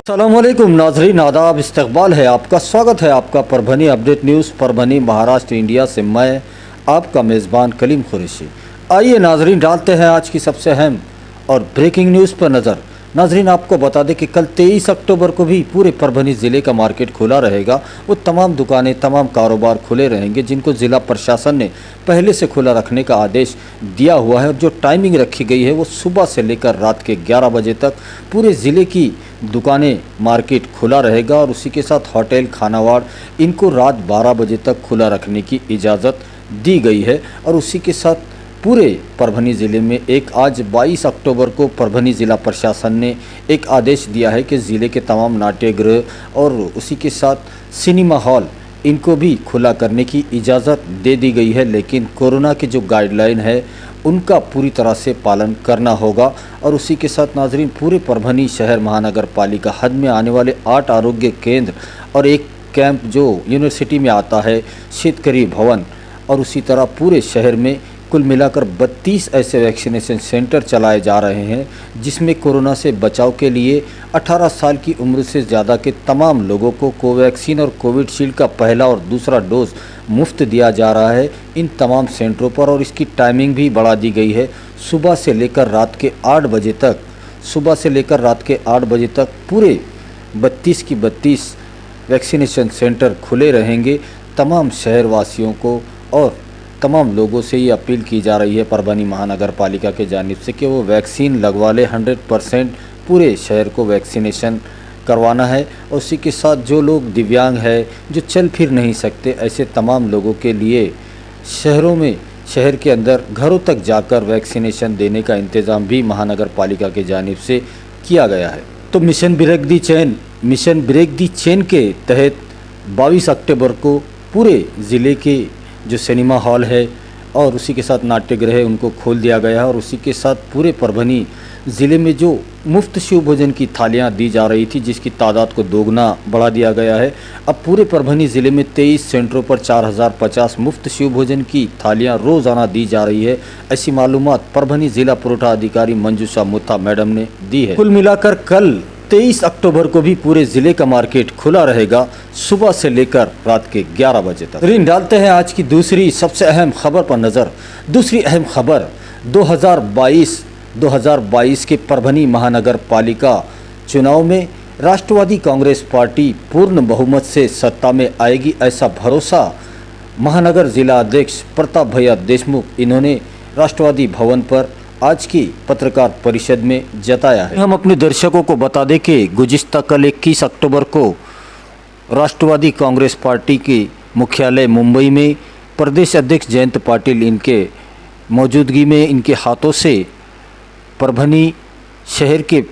अस्सलामुअलैकुम नाजरीन, आदाब, इस्तकबाल है आपका। स्वागत है आपका Parbhani update news Parbhani Maharashtra India से। मैं आपका मेज़बान कलीम कुरैशी। आइए नाजरीन, डालते हैं आज की सबसे अहम और ब्रेकिंग न्यूज़ पर नज़र। नाजरीन, आपको बता दें कि कल 23 अक्टूबर को भी पूरे परभनी ज़िले का मार्केट खुला रहेगा। वो तमाम दुकानें, तमाम कारोबार खुले रहेंगे जिनको ज़िला प्रशासन ने पहले से खुला रखने का आदेश दिया हुआ है। और जो टाइमिंग रखी गई है वो सुबह से लेकर रात के 11 बजे तक पूरे ज़िले की दुकानें, मार्केट खुला रहेगा। और उसी के साथ होटल, खानावाड़, इनको रात 12 बजे तक खुला रखने की इजाज़त दी गई है। और उसी के साथ पूरे परभनी ज़िले में आज 22 अक्टूबर को परभनी ज़िला प्रशासन ने एक आदेश दिया है कि ज़िले के तमाम नाट्यगृह और उसी के साथ सिनेमा हॉल, इनको भी खुला करने की इजाज़त दे दी गई है। लेकिन कोरोना की जो गाइडलाइन है उनका पूरी तरह से पालन करना होगा। और उसी के साथ नाजरीन, पूरे परभनी शहर महानगर पालिका हद में आने वाले 8 आरोग्य केंद्र और एक कैंप जो यूनिवर्सिटी में आता है, शेतकरी भवन, और उसी तरह पूरे शहर में कुल मिलाकर 32 ऐसे वैक्सीनेशन सेंटर चलाए जा रहे हैं जिसमें कोरोना से बचाव के लिए 18 साल की उम्र से ज़्यादा के तमाम लोगों को कोवैक्सीन और कोविशील्ड का पहला और दूसरा डोज मुफ्त दिया जा रहा है इन तमाम सेंटरों पर। और इसकी टाइमिंग भी बढ़ा दी गई है, सुबह से लेकर रात के 8 बजे तक। सुबह से लेकर रात के 8 बजे तक पूरे 32 की 32 वैक्सीनेशन सेंटर खुले रहेंगे। तमाम शहरवासियों को और तमाम लोगों से ये अपील की जा रही है परभनी महानगर पालिका के जानिब से कि वो वैक्सीन लगवा ले। 100% पूरे शहर को वैक्सीनेशन करवाना है। और उसी के साथ जो लोग दिव्यांग है, जो चल फिर नहीं सकते, ऐसे तमाम लोगों के लिए शहरों में, शहर के अंदर घरों तक जाकर वैक्सीनेशन देने का इंतज़ाम भी महानगर पालिका के जानिब से किया गया है। तो मिशन ब्रेक दी चेन के तहत 22 अक्टूबर को पूरे ज़िले के जो सिनेमा हॉल है और उसी के साथ नाट्यगृह है उनको खोल दिया गया है। और उसी के साथ पूरे परभनी ज़िले में जो मुफ्त शिव भोजन की थालियां दी जा रही थी, जिसकी तादाद को दोगुना बढ़ा दिया गया है। अब पूरे परभनी ज़िले में 23 सेंटरों पर 4050 मुफ्त शिव भोजन की थालियां रोज़ाना दी जा रही है। ऐसी मालूमात परभनी ज़िला पुरवठा अधिकारी मंजूषा मुथा मैडम ने दी है। कुल मिलाकर कल 23 अक्टूबर को भी पूरे ज़िले का मार्केट खुला रहेगा सुबह से लेकर रात के 11 बजे तक। ऋण डालते हैं आज की दूसरी सबसे अहम खबर पर नज़र। दूसरी अहम खबर 2022 के परभनी महानगर पालिका चुनाव में राष्ट्रवादी कांग्रेस पार्टी पूर्ण बहुमत से सत्ता में आएगी, ऐसा भरोसा महानगर जिला अध्यक्ष प्रताप भैया देशमुख, इन्होंने राष्ट्रवादी भवन पर आज की पत्रकार परिषद में जताया है। हम अपने दर्शकों को बता दें कि गुज़िश्ता कल 21 अक्टूबर को राष्ट्रवादी कांग्रेस पार्टी के मुख्यालय मुंबई में प्रदेश अध्यक्ष जयंत पाटिल, इनके मौजूदगी में, इनके हाथों से परभनी शहर के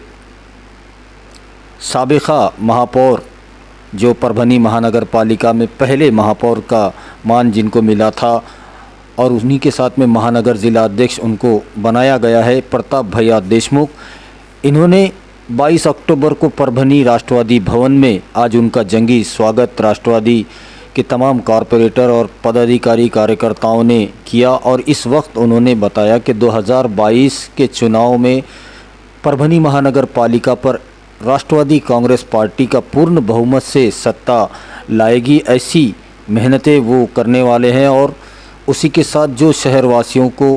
साबिका महापौर, जो परभनी महानगर पालिका में पहले महापौर का मान जिनको मिला था और उन्हीं के साथ में महानगर ज़िला अध्यक्ष उनको बनाया गया है, प्रताप भैया देशमुख, इन्होंने 22 अक्टूबर को परभनी राष्ट्रवादी भवन में आज उनका जंगी स्वागत राष्ट्रवादी के तमाम कॉरपोरेटर और पदाधिकारी कार्यकर्ताओं ने किया। और इस वक्त उन्होंने बताया कि 2022 के चुनाव में परभनी महानगर पालिका पर राष्ट्रवादी कांग्रेस पार्टी का पूर्ण बहुमत से सत्ता लाएगी, ऐसी मेहनतें वो करने वाले हैं। और उसी के साथ जो शहरवासियों को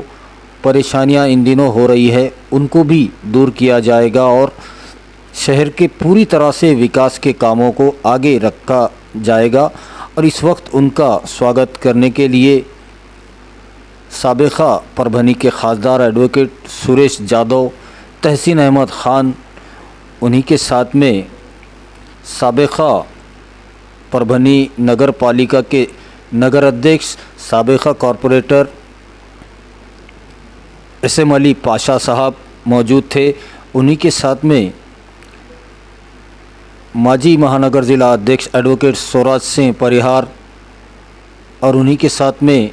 परेशानियां इन दिनों हो रही है उनको भी दूर किया जाएगा और शहर के पूरी तरह से विकास के कामों को आगे रखा जाएगा। और इस वक्त उनका स्वागत करने के लिए साबिका परभनी के खासदार एडवोकेट सुरेश जादव, तहसीन अहमद ख़ान, उन्हीं के साथ में साबिका परभनी नगर पालिका के नगर अध्यक्ष, साबिका कॉरपोरेटर SM अली पाशा साहब मौजूद थे। उन्हीं के साथ में माजी महानगर ज़िला अध्यक्ष एडवोकेट स्वराज सिंह परिहार और उन्हीं के साथ में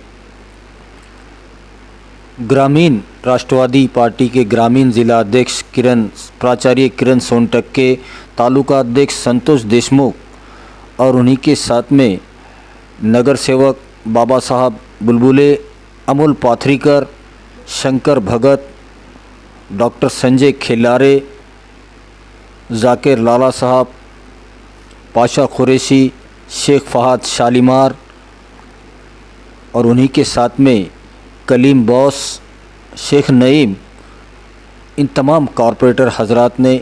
ग्रामीण राष्ट्रवादी पार्टी के ग्रामीण ज़िला अध्यक्ष प्राचार्य किरण सोनटक के, तालुका अध्यक्ष संतोष देशमुख और उन्हीं के साथ में नगर सेवक बाबा साहब बुलबुले, अमोल पाथरीकर, शंकर भगत, डॉक्टर संजय खिलारे, जाकिर लाला साहब, पाशा कुरैशी, शेख फहद शालीमार और उन्हीं के साथ में कलीम बॉस, शेख नईम, इन तमाम कॉरपोरेटर हजरात ने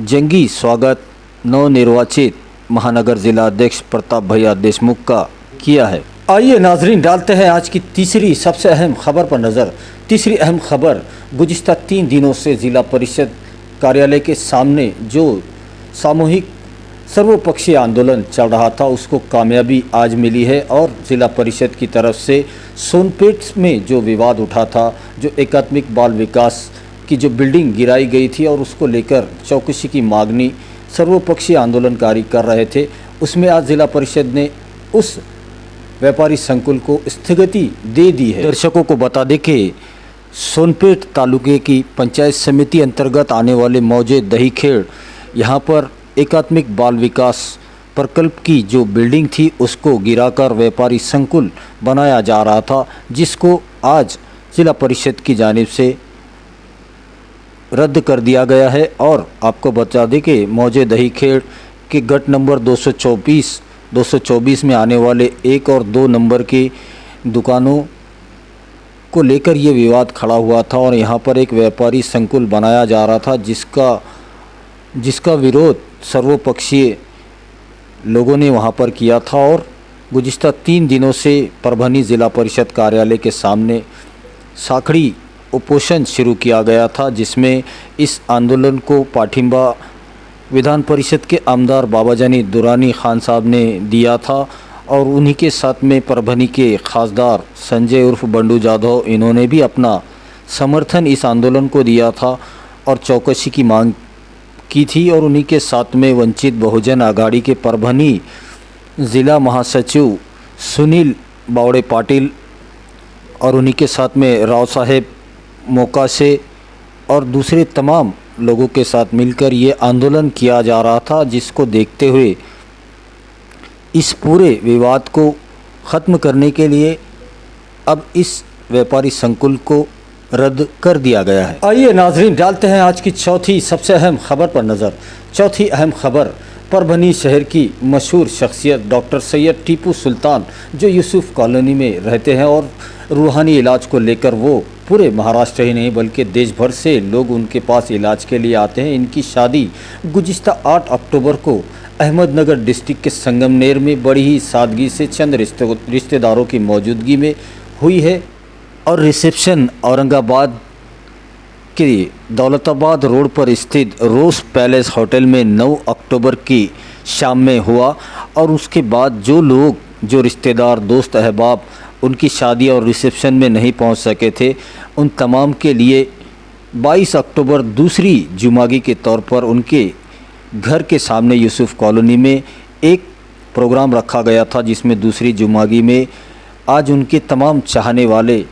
जंगी स्वागत नवनिर्वाचित महानगर ज़िला अध्यक्ष प्रताप भैया देशमुख का किया है। आइए नाजरीन, डालते हैं आज की तीसरी सबसे अहम खबर पर नज़र। तीसरी अहम खबर, गुज़िश्ता 3 दिनों से ज़िला परिषद कार्यालय के सामने जो सामूहिक सर्वपक्षीय आंदोलन चल रहा था उसको कामयाबी आज मिली है और ज़िला परिषद की तरफ से सोनपेट में जो विवाद उठा था, जो एकात्मिक बाल विकास की जो बिल्डिंग गिराई गई थी और उसको लेकर चौकसी की मांगनी सर्वपक्षीय आंदोलनकारी कर रहे थे, उसमें आज ज़िला परिषद ने उस व्यापारी संकुल को स्थगिति दे दी है। दर्शकों को बता दें कि सोनपेट तालुके की पंचायत समिति अंतर्गत आने वाले मौजे दहीखेड़, यहाँ पर एकात्मिक बाल विकास प्रकल्प की जो बिल्डिंग थी उसको गिराकर व्यापारी संकुल बनाया जा रहा था, जिसको आज ज़िला परिषद की जानिब से रद्द कर दिया गया है। और आपको बता दें कि मौजे दहीखेड़ के गट नंबर 224 में आने वाले 1 और 2 नंबर की दुकानों को लेकर ये विवाद खड़ा हुआ था और यहाँ पर एक व्यापारी संकुल बनाया जा रहा था, जिसका विरोध सर्वपक्षीय लोगों ने वहाँ पर किया था। और गुज़िश्ता 3 दिनों से परभनी ज़िला परिषद कार्यालय के सामने साखड़ी उपोषण शुरू किया गया था, जिसमें इस आंदोलन को पाठिंबा विधान परिषद के आमदार बाबाजानी दुरानी खान साहब ने दिया था और उन्हीं के साथ में परभनी के खासदार संजय उर्फ बंडू जाधव, इन्होंने भी अपना समर्थन इस आंदोलन को दिया था और चौकसी की मांग की थी। और उन्हीं के साथ में वंचित बहुजन आघाड़ी के परभनी ज़िला महासचिव सुनील बावड़े पाटिल और उन्हीं के साथ में राव साहेब मोकासे और दूसरे तमाम लोगों के साथ मिलकर ये आंदोलन किया जा रहा था, जिसको देखते हुए इस पूरे विवाद को ख़त्म करने के लिए अब इस व्यापारी संकुल को रद्द कर दिया गया है। आइए नाजरीन, डालते हैं आज की चौथी सबसे अहम खबर पर नज़र। चौथी अहम खबर, परभनी शहर की मशहूर शख्सियत डॉक्टर सैयद टीपू सुल्तान, जो यूसुफ कॉलोनी में रहते हैं और रूहानी इलाज को लेकर वो पूरे महाराष्ट्र ही नहीं बल्कि देश भर से लोग उनके पास इलाज के लिए आते हैं। इनकी शादी गुज़िश्ता 8 अक्टूबर को अहमदनगर डिस्ट्रिक्ट के संगमनेर में बड़ी ही सादगी से चंद रिश्तेदारों की मौजूदगी में हुई है और रिसेप्शन औरंगाबाद के दौलताबाद रोड पर स्थित रोज़ पैलेस होटल में 9 अक्टूबर की शाम में हुआ। और उसके बाद जो रिश्तेदार, दोस्त, अहबाब उनकी शादी और रिसेप्शन में नहीं पहुंच सके थे, उन तमाम के लिए 22 अक्टूबर दूसरी जुमागी के तौर पर उनके घर के सामने यूसुफ कॉलोनी में एक प्रोग्राम रखा गया था, जिसमें दूसरी जुमागी में आज उनके तमाम चाहने वाले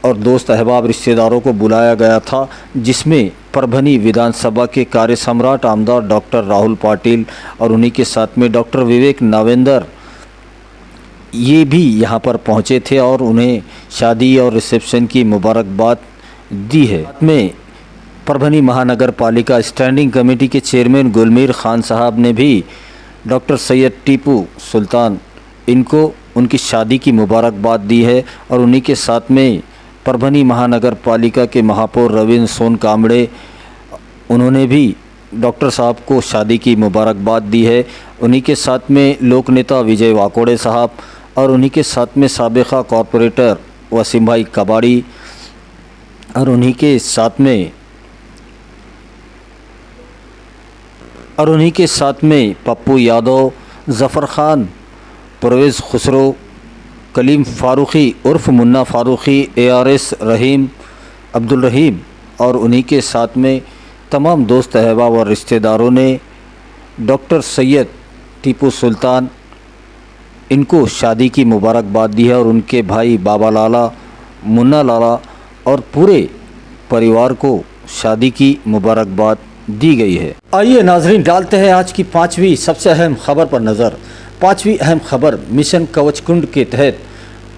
और दोस्त अहबाब रिश्तेदारों को बुलाया गया था, जिसमें परभनी विधानसभा के कार्य सम्राट आमदार डॉक्टर राहुल पाटिल और उन्हीं के साथ में डॉक्टर विवेक नावेंदर ये भी यहाँ पर पहुँचे थे और उन्हें शादी और रिसेप्शन की मुबारकबाद दी है। में परभनी महानगर पालिका स्टैंडिंग कमेटी के चेयरमैन गुलमीर खान साहब ने भी डॉक्टर सैयद टीपू सुल्तान इनको उनकी शादी की मुबारकबाद दी है और उन्हीं के साथ में परभनी महानगर पालिका के महापौर रविंद्र सोन कामड़े, उन्होंने भी डॉक्टर साहब को शादी की मुबारकबाद दी है। उन्हीं के साथ में लोक नेता विजय वाकोड़े साहब और उन्हीं के साथ में साबिका कॉरपोरेटर वसीम भाई कबाड़ी और उन्हीं के साथ में पप्पू यादव, ज़फ़र खान, परवेज़ खुसरो, कलीम फ़ारूक़ी उर्फ़ मुन्ना फ़ारूक़ी, ARS रहीम, अब्दुल रहीम और उन्हीं के साथ में तमाम दोस्त अहबाब और रिश्तेदारों ने डॉक्टर सैयद टीपू सुल्तान इनको शादी की मुबारकबाद दी है और उनके भाई बाबा लाला, मुन्ना लाला और पूरे परिवार को शादी की मुबारकबाद दी गई है। आइए नाजरीन, डालते हैं आज की पाँचवीं सबसे अहम खबर पर नज़र। पाँचवीं अहम खबर, मिशन कवच कुंड के तहत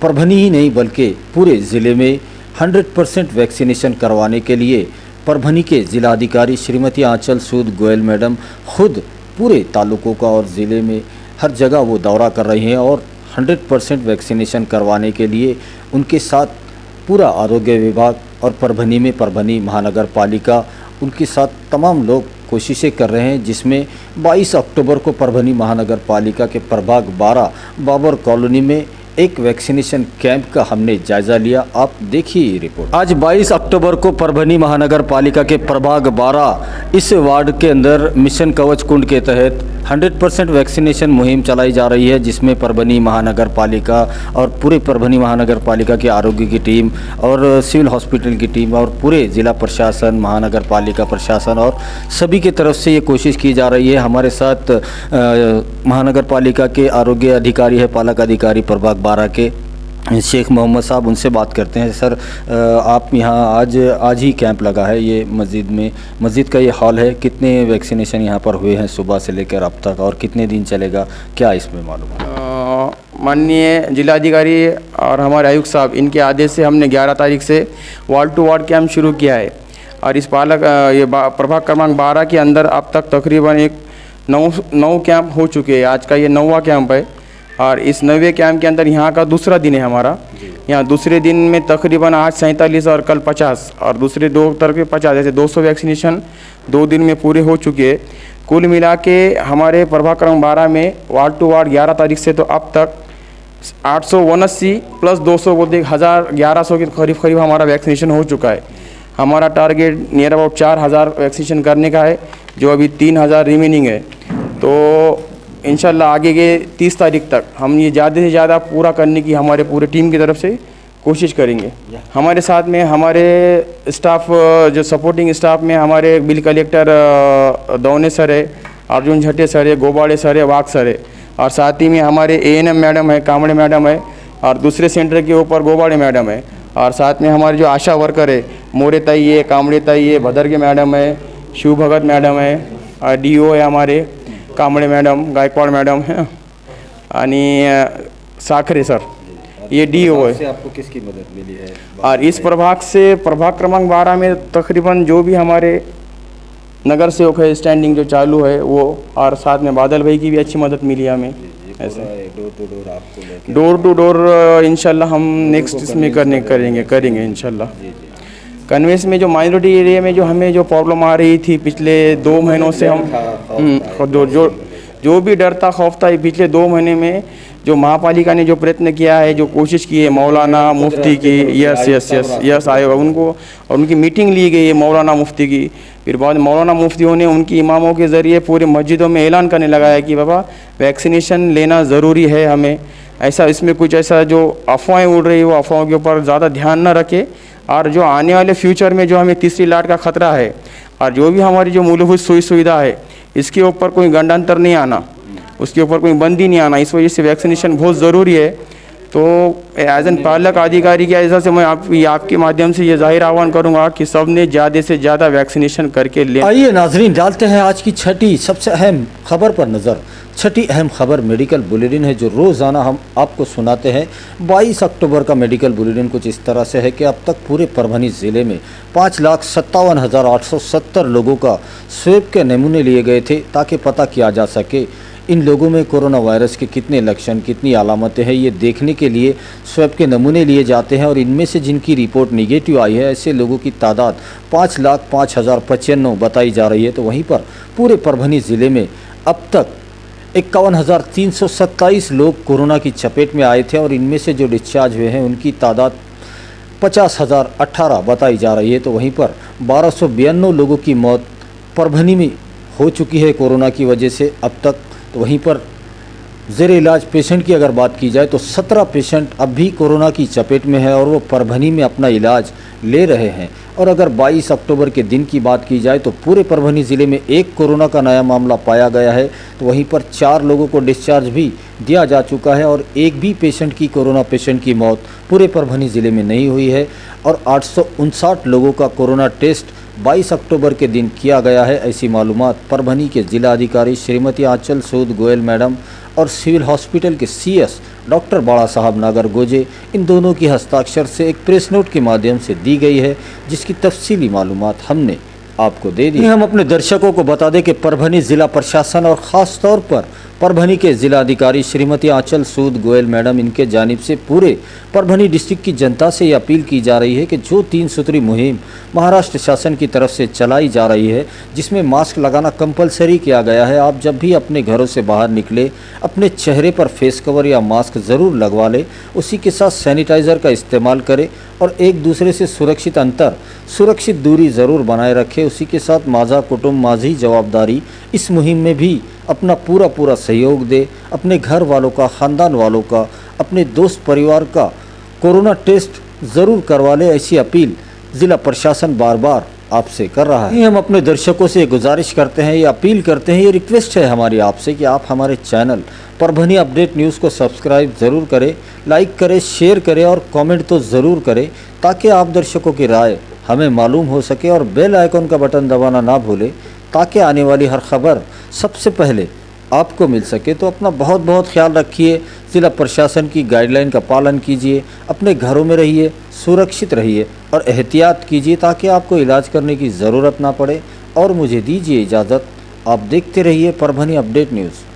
परभनी ही नहीं बल्कि पूरे ज़िले में 100% वैक्सीनेशन करवाने के लिए परभनी के जिलाधिकारी श्रीमती आंचल सूद गोयल मैडम खुद पूरे तालुकों का और ज़िले में हर जगह वो दौरा कर रही हैं और 100% वैक्सीनेशन करवाने के लिए उनके साथ पूरा आरोग्य विभाग और परभनी में परभनी महानगर पालिका उनके साथ तमाम लोग कोशिशें कर रहे हैं, जिसमें 22 अक्टूबर को परभनी महानगर पालिका के प्रभाग 12 बाबर कॉलोनी में एक वैक्सीनेशन कैंप का हमने जायज़ा लिया। आप देखिए ये रिपोर्ट। आज 22 अक्टूबर को परभनी महानगर पालिका के प्रभाग 12 इस वार्ड के अंदर मिशन कवच कुंड के तहत 100% वैक्सीनेशन मुहिम चलाई जा रही है, जिसमें परभनी महानगर पालिका और पूरे परभनी महानगर पालिका के आरोग्य की टीम और सिविल हॉस्पिटल की टीम और पूरे ज़िला प्रशासन, महानगर पालिका प्रशासन और सभी की तरफ से ये कोशिश की जा रही है। हमारे साथ महानगर पालिका के आरोग्य अधिकारी है, पालक अधिकारी प्रभाग 12 के शेख मोहम्मद साहब, उनसे बात करते हैं। सर, आप यहाँ आज ही कैंप लगा है ये मस्जिद का ये हॉल है, कितने वैक्सीनेशन यहाँ पर हुए हैं सुबह से लेकर अब तक और कितने दिन चलेगा, क्या इसमें मालूम है? माननीय जिलाधिकारी और हमारे आयुक्त साहब, इनके आदेश से हमने 11 तारीख से वार्ड टू वार्ड कैंप शुरू किया है और इस प्रभाग क्रमांक 12 के अंदर अब तक तकरीबन 9 कैंप हो चुके हैं। आज का ये 9वां कैंप है और इस 9वें कैंप के अंदर यहाँ का दूसरा दिन है हमारा। यहाँ दूसरे दिन में तकरीबन आज 47 और कल 50 और दूसरे 2 तरफ 50, ऐसे 200 वैक्सीनेशन 2 दिन में पूरे हो चुके हैं। कुल मिला के हमारे प्रभाग क्रमांक 12 में वार्ड टू वार्ड 11 तारीख से तो अब तक 879 प्लस 200 बोलते 1100 के करीब हमारा वैक्सीनेशन हो चुका है। हमारा टारगेट नियर अबाउट 4000 वैक्सीनेशन करने का है, जो अभी 3000 रिमेनिंग है। तो इंशाल्लाह आगे के 30 तारीख तक हम ये ज़्यादा से ज़्यादा पूरा करने की हमारे पूरे टीम की तरफ से कोशिश करेंगे। हमारे साथ में हमारे स्टाफ, जो सपोर्टिंग स्टाफ में हमारे बिल कलेक्टर दौने सर है, अर्जुन झट्टे सर है, गोबाड़े सर है, वाक सर है और साथ ही में हमारे ANM मैडम है, कामड़े मैडम है और दूसरे सेंटर के ऊपर गोबाड़े मैडम है और साथ में हमारे जो आशा वर्कर है, मोरे ताई है, कामड़े ताई है, भदर के मैडम है, शिव भगत मैडम है और DO है हमारे कामड़े मैडम, गायकवाड़ मैडम है आणि साखरे सर, ये DO है। आपको किसकी मदद मिली है? और इस प्रभाग से प्रभाग क्रमांक 12 में तकरीबन जो भी हमारे नगर सेवक है स्टैंडिंग जो चालू है वो, और साथ में बादल भाई की भी अच्छी मदद मिली हमें। ऐसे डोर टू डोर इंशाल्लाह हम नेक्स्ट इसमें करेंगे इंशाल्लाह। कन्वेंस में जो माइनॉरिटी एरिया में जो हमें जो प्रॉब्लम आ रही थी पिछले 2 महीनों से, हम जो भी डर था, खौफ था, पिछले 2 महीने में जो महापालिका ने जो प्रयत्न किया है, जो कोशिश की है मौलाना मुफ्ती की, यस आए उनको और उनकी मीटिंग ली गई है मौलाना मुफ्ती की। फिर बाद मौलाना मुफ्तियों ने उनकी इमामों के ज़रिए पूरे मस्जिदों में ऐलान करने लगा है कि बाबा वैक्सीनेशन लेना ज़रूरी है हमें। ऐसा इसमें कुछ ऐसा जो अफवाहें उड़ रही है वो अफवाहों के ऊपर ज़्यादा ध्यान न रखे और जो आने वाले फ्यूचर में जो हमें तीसरी लहर का ख़तरा है और जो भी हमारी जो मूलभूत सुविधा है इसके ऊपर कोई गंडांतर नहीं आना, उसके ऊपर कोई बंदी नहीं आना, इस वजह से वैक्सीनेशन बहुत ज़रूरी है। तो एज एन पालक अधिकारी की ऐसा से मैं आपके माध्यम से ये जाहिर आह्वान करूंगा कि सब ने ज़्यादा से ज़्यादा वैक्सीनेशन करके ले। आइए नाजरीन, डालते हैं आज की छठी सबसे अहम खबर पर नज़र। छठी अहम खबर मेडिकल बुलेटिन है जो रोज़ाना हम आपको सुनाते हैं। 22 अक्टूबर का मेडिकल बुलेटिन कुछ इस तरह से है कि अब तक पूरे परभनी ज़िले में 5,57,870 लोगों का स्वेब के नमूने लिए गए थे ताकि पता किया जा सके इन लोगों में कोरोना वायरस के कितने लक्षण, कितनी अलामतें हैं। ये देखने के लिए स्वेब के नमूने लिए जाते हैं और इनमें से जिनकी रिपोर्ट निगेटिव आई है ऐसे लोगों की तादाद 5,05,095 बताई जा रही है। तो वहीं पर पूरे परभनी ज़िले में अब तक 51,327 लोग कोरोना की चपेट में आए थे और इनमें से जो डिस्चार्ज हुए हैं उनकी तादाद 50,018 बताई जा रही है। तो वहीं पर 1292 लोगों की मौत परभनी में हो चुकी है कोरोना की वजह से अब तक। तो वहीं पर ज़ेर इलाज पेशेंट की अगर बात की जाए तो 17 पेशेंट अब भी कोरोना की चपेट में है और वो परभनी में अपना इलाज ले रहे हैं। और अगर 22 अक्टूबर के दिन की बात की जाए तो पूरे परभनी ज़िले में एक कोरोना का नया मामला पाया गया है। तो वहीं पर 4 लोगों को डिस्चार्ज भी दिया जा चुका है और एक भी कोरोना पेशेंट की मौत पूरे परभनी ज़िले में नहीं हुई है। और 859 लोगों का कोरोना टेस्ट 22 अक्टूबर के दिन किया गया है। ऐसी मालूमात परभनी के जिला अधिकारी श्रीमती आंचल सूद गोयल मैडम और सिविल हॉस्पिटल के सीएस डॉक्टर बाड़ा साहब नागर गोजे, इन दोनों की हस्ताक्षर से एक प्रेस नोट के माध्यम से दी गई है, जिसकी तफसीली मालूमात हमने आपको दे दी। हम अपने दर्शकों को बता दें कि परभनी जिला प्रशासन और ख़ास तौर पर परभनी के जिला अधिकारी श्रीमती आंचल सूद गोयल मैडम, इनके जानिब से पूरे परभनी डिस्ट्रिक्ट की जनता से ये अपील की जा रही है कि जो 3 सूत्री मुहिम महाराष्ट्र शासन की तरफ से चलाई जा रही है, जिसमें मास्क लगाना कंपलसरी किया गया है, आप जब भी अपने घरों से बाहर निकले अपने चेहरे पर फेस कवर या मास्क ज़रूर लगवा ले। उसी के साथ सैनिटाइज़र का इस्तेमाल करें और एक दूसरे से सुरक्षित अंतर, सुरक्षित दूरी ज़रूर बनाए रखें। उसी के साथ माझा कुटुंब माझी जवाबदारी इस मुहिम में भी अपना पूरा सहयोग दे। अपने घर वालों का, ख़ानदान वालों का, अपने दोस्त परिवार का कोरोना टेस्ट ज़रूर करवा ले। ऐसी अपील ज़िला प्रशासन बार बार आपसे कर रहा है। हम अपने दर्शकों से गुजारिश करते हैं, ये अपील करते हैं, ये रिक्वेस्ट है हमारी आपसे कि आप हमारे चैनल परभनी अपडेट न्यूज़ को सब्सक्राइब ज़रूर करें, लाइक करें, शेयर करें और कमेंट तो ज़रूर करें, ताकि आप दर्शकों की राय हमें मालूम हो सके। और बेल आइकन का बटन दबाना ना भूलें, ताकि आने वाली हर खबर सबसे पहले आपको मिल सके। तो अपना बहुत ख्याल रखिए, ज़िला प्रशासन की गाइडलाइन का पालन कीजिए, अपने घरों में रहिए, सुरक्षित रहिए और एहतियात कीजिए, ताकि आपको इलाज करने की ज़रूरत ना पड़े। और मुझे दीजिए इजाज़त, आप देखते रहिए परभनी अपडेट न्यूज़।